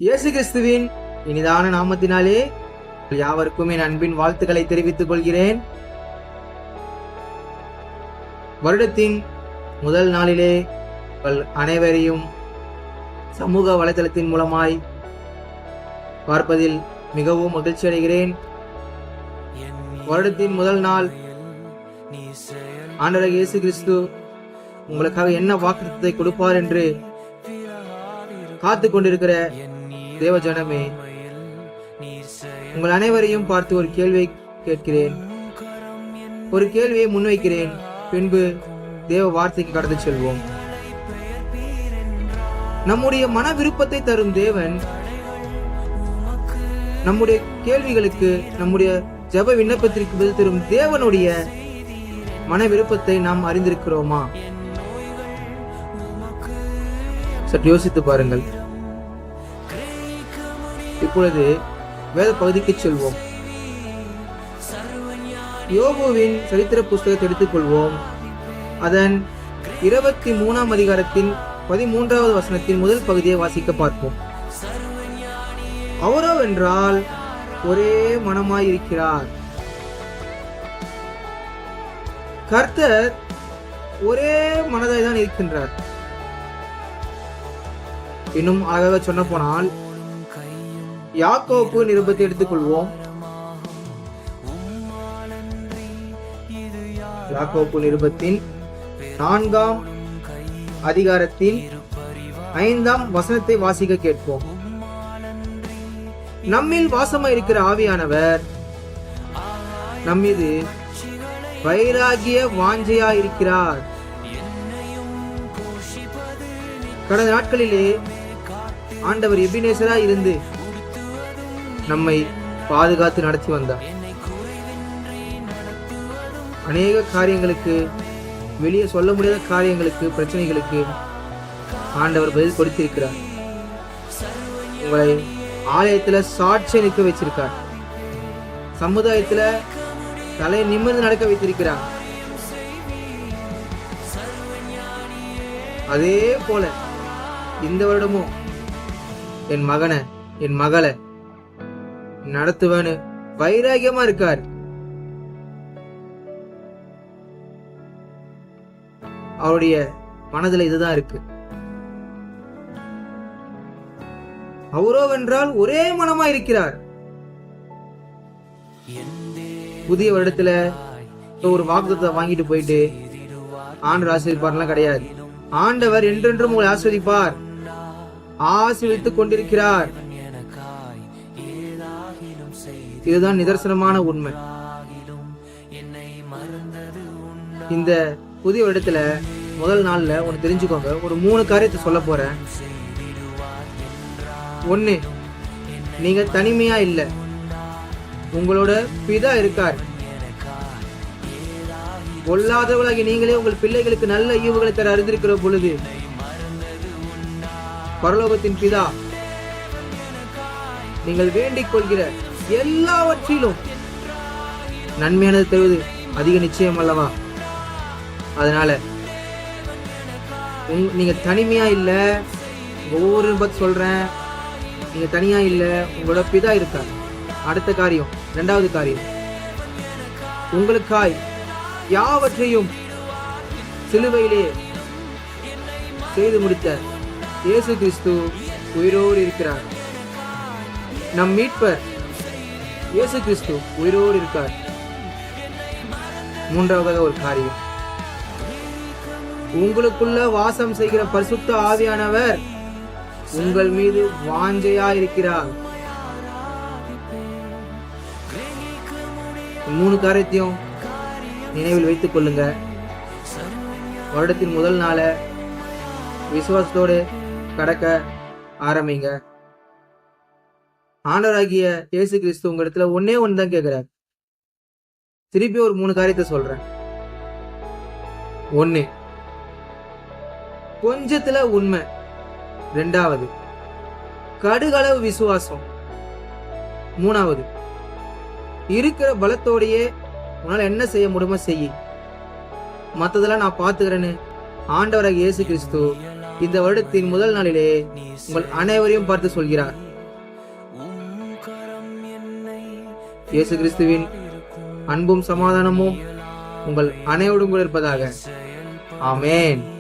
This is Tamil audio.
இயேசு கிறிஸ்துவின் இனிதான நாமத்தினாலே யாவருக்கும் என் அன்பின் வாழ்த்துக்களை தெரிவித்துக் கொள்கிறேன். வருடத்தின் முதல் நாளிலே அனைவரையும் சமூக வலைதளத்தின் மூலமாய் பார்ப்பதில் மிகவும் மகிழ்ச்சி அடைகிறேன். வருடத்தின் முதல் நாள் ஆண்டவர் இயேசு கிறிஸ்து உங்களுக்காக என்ன வாக்குத்தத்தத்தை கொடுப்பார் என்று காத்து கொண்டிருக்கிற தேவ ஜனமே, உங்கள் அனைவரையும் பார்த்து ஒரு கேள்வியை கேட்கிறேன், ஒரு கேள்வியை முன்வைக்கிறேன். பின்பு தேவ வார்த்தைக்கு கடந்து செல்வோம். நம்முடைய மன விருப்பத்தை தரும் தேவன் நம்முடைய கேள்விகளுக்கு, நம்முடைய ஜெப விண்ணப்பத்திற்கு பதில் தரும் தேவனுடைய மன விருப்பத்தை நாம் அறிந்திருக்கிறோமா? சற்று யோசித்து பாருங்கள். இப்பொழுது வேத பகுதிக்கு செல்வோம். யோபுவின் சரித்திர புஸ்தகத்தை எடுத்துக்கொள்வோம். அதன் 23ஆம் அதிகாரத்தின் 13வது வசனத்தின் முதல் பகுதியை வாசிக்க பார்ப்போம். அவரோ என்றால் ஒரே மனமாயிருக்கிறார். கர்த்தர் ஒரே மனதாய் தான் இருக்கின்றார். இன்னும் அழகாக சொன்ன போனால் யாக்கோப்பு நிருபத்தை எடுத்துக்கொள்வோம். யாக்கோப்பு நிருபத்தின் 4ஆம் அதிகாரத்தின் 5ஆம் வசனத்தை வாசிக்க கேட்போம். நம்மில் வாசமாயிருக்கிற ஆவியானவர் நம்மீது வைராகிய வாஞ்சையாயிருக்கிறார். கடந்த நாட்களிலே ஆண்டவர் எபினேசராய் இருந்து நம்மை பாதுகாத்து நடத்தி வந்தார். அநேக காரியங்களுக்கு, வெளியே சொல்ல முடியாத காரியங்களுக்கு, பிரச்சனைகளுக்கு ஆண்டவர் பதில் கொடுத்திருக்கிறார். உங்களை ஆலயத்துல சாட்சியை நிற்க வச்சிருக்கார். சமுதாயத்துல தலை நிமிர்ந்து நடக்க வைத்திருக்கிறார். அதே போல இந்த வருடமும் என் மகனை, என் மகளை நடத்துவேன்னு வைராகியமா இருக்கார். அவருடைய மனதில் இதுதான் இருக்கு. அவரோ வென்றால் ஒரே மனமா இருக்கிறார். புதிய வருடத்துல ஒரு வாக்குத்தத்தை வாங்கிட்டு போயிட்டு ஆண்டவர் ஆசீர்வாதம்லாம் கிடையாது. ஆண்டவர் என்றென்றும் உங்களை ஆசீர்வதிப்பார், ஆசீர்வதித்துக் கொண்டிருக்கிறார். இதுதான் நிதர்சனமான உண்மை. இந்த புதிய வருடத்துல முதல் நாள்ல ஒன்னு தெரிஞ்சுக்கோங்க. ஒரு 3 காரியத்தை சொல்ல போறேன். 1, நீங்க தனிமையா இல்ல, உங்களோட பிதா இருக்கார். பொல்லாதவளாகி நீங்களே உங்கள் பிள்ளைகளுக்கு நல்ல ஈவுகளை தர அறிந்திருக்கிற பொழுது பரலோகத்தின் பிதா நீங்கள் வேண்டிக் கொள்கிற எல்லாவற்றிலும் நன்மையானது தருவது அதிக நிச்சயம் அல்லவா? அதனால நீங்க தனிமையா இல்ல. ஒவ்வொரு பத்தி சொல்றேன், நீங்க தனியா இல்ல, உங்களோட பிதா இருக்கார். அடுத்த காரியம், 2வது காரியம், உங்களுக்காய் யாவற்றையும் சிலுவையிலே செய்து முடித்த இயேசு கிறிஸ்து உயிரோடு இருக்கிறார். நம் மீட்பர் இயேசு கிறிஸ்து உயிரோடு இருக்கார். 3வது ஒரு காரியம், உங்களுக்குள்ள வாசம் செய்கிற பரிசுத்த ஆவியானவர் உங்கள் மீது வாஞ்சையா இருக்கிறார். 3 காரியத்தையும் நினைவில் வைத்துக் கொள்ளுங்க. வருடத்தின் முதல் நாள விசுவாசத்தோடு கடக்க ஆரம்பிங்க. ஆண்டவராகிய இயேசு கிறிஸ்து உங்க இடத்துல ஒன்னே தான் கேட்கிறார். திருப்பி ஒரு 3 காரியத்தை சொல்றேன். 1, கொஞ்சத்துல உண்மை. 2வது, கடுகளவு விசுவாசம். 3வது, இருக்கிற பலத்தோடையே உன்னால என்ன செய்ய முடியுமோ செய்ய, மற்றதெல்லாம் நான் பார்த்துக்கிறேன்னு ஆண்டவராகிய இயேசு கிறிஸ்து இந்த வருடத்தின் முதல் நாளிலே உங்கள் அனைவரையும் பார்த்து சொல்கிறார். இயேசு கிறிஸ்துவின் அன்பும் சமாதானமும் உங்கள் அனைவரும் கூட இருப்பதாக. ஆமென்.